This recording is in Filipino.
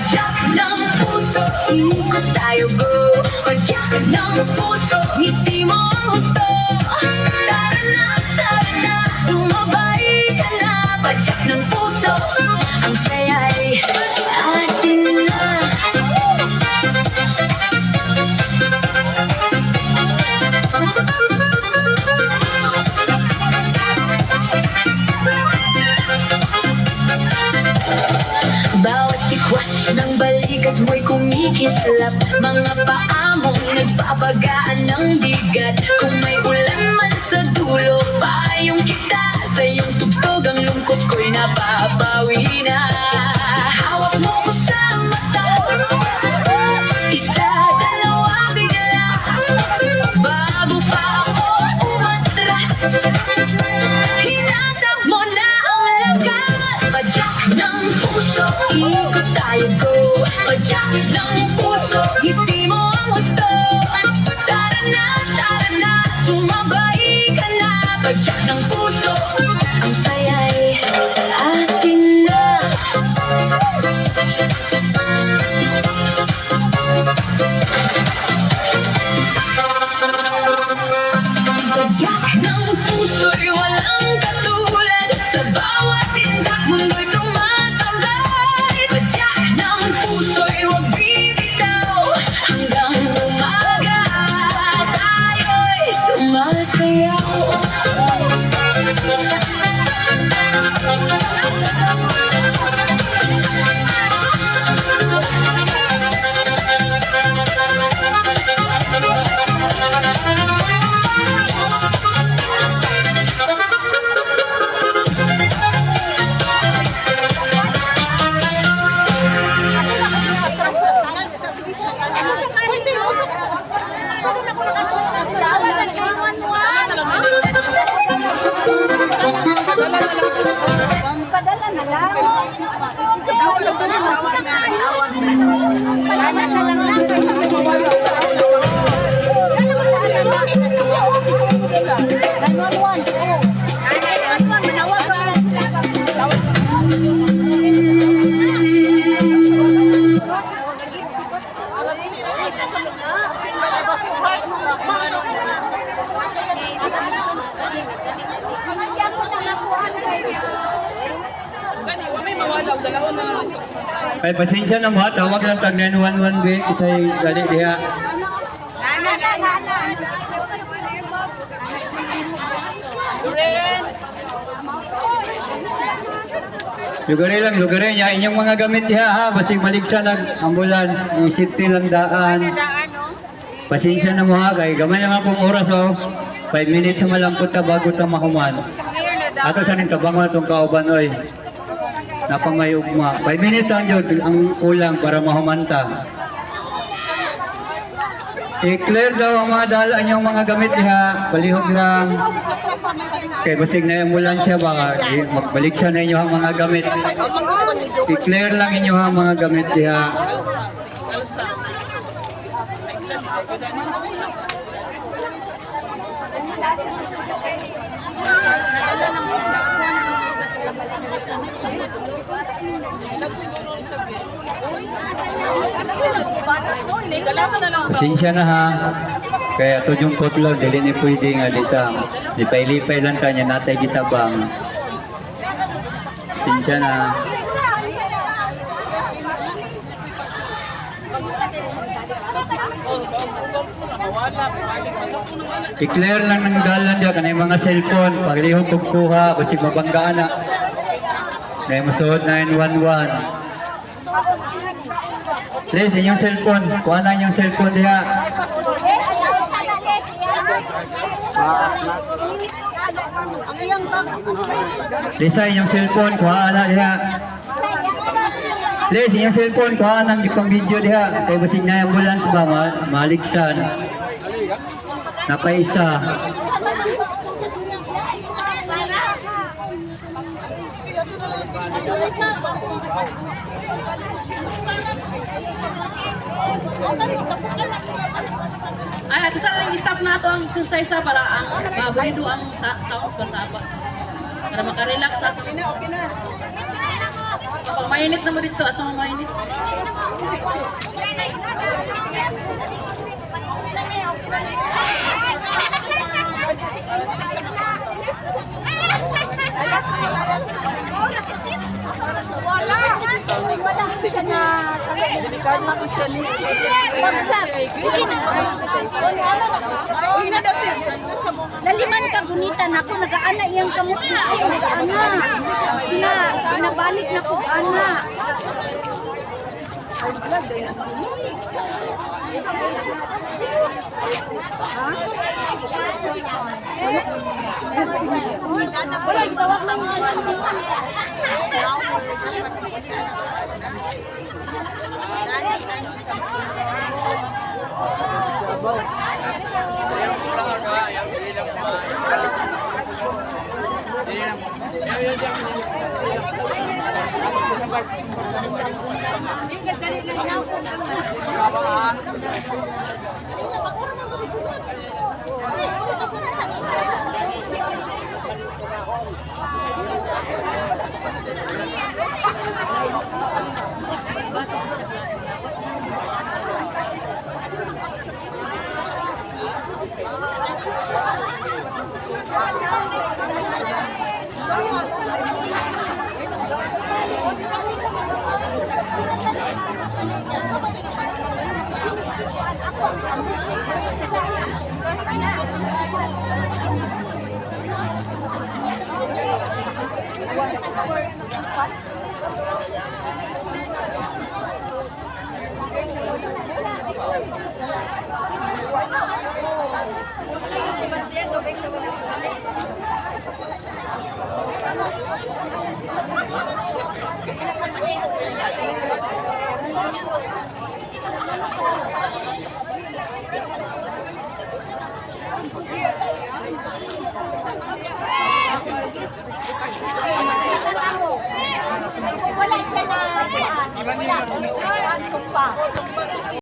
Padyak ng puso, ikot tayo go. Padyak ng puso, ngiti mo ang gusto. Tara na, sumabay ka na. Padyak ng puso, ang saya'y atin na. Bawat tikwas ng balikat mo'y kumikislap. Mga paa mong nagpapagaan ng bigat. Kung may ulan man sa dulo, payong kita. Sa iyong tugtog ang lungkot ko'y napapawi na. Hawak mo ko sa mata, isa, dalawa, bigla. Bago pa ako umatras, hinatag mo na ang lakas. Padyak ng puso, ikot tayo go. Padyak ng puso, ngiti mo ang gusto. Tara na, sumabay ka na. Padyak ng puso, ang saya'y atin na. Padyak ng puso'y walang katulad. Sa bawat tindak mundo'y sumasabay. Padyak ng puso'y huwag bibitaw. Hanggang umaga tayo'y sumasayaw. Padala na lang. Padala na lang. Ay, pasensya na mo, tawag lang tag 911 be, isa'y gali diha. Lugare niya, inyong mga gamit diha ha, basig maligsa nag ambulance, isipti lang daan. Pasensya na mo ha, kay gamay naman pong oras oh. 5 minutes na malampot ta bago ta mahuman. Ato sa ning kabangon itong kauban oy. Napamay ugma. 5 minutes lang yun ang kulang para mahumanta. I-clear daw ang mga dalaan yung mga gamit diha. Palihog lang. Kay basig na ambulansya baka magbalik siya na inyo ang mga gamit. I-clear lang inyo ang mga gamit diha. Pasensya na ha. Kaya to yung putlo, dili ni pwede nga dita. Lipay-lipay lang kanya natay gitabang. Pasensya na. I-clear lang ng dalan diya kanay mga cellphone. Paglihog kong kuha, kasi mabanggaan na. Kaya masuod 911. Please, inyong cellphone. Kuha na inyong cellphone diha. Lisa, inyong cellphone. Kuha na diha. Please, inyong cellphone. Kuha na ng video diha. Kaya basig na ambulance ba? Maligsan. Napaisa. Ay, ito sa staff na ito ang exercise para ang mabulido ang sounds basaba. Para makarelax sa. Okay na. Pag mainit na mo dito, asa mo mainit? Wala siya na Pagsak. Naliman ka gunitan ako nagaana iyang kamot ko nagaana. Pinabalik na ko ana. Wala gitawag lang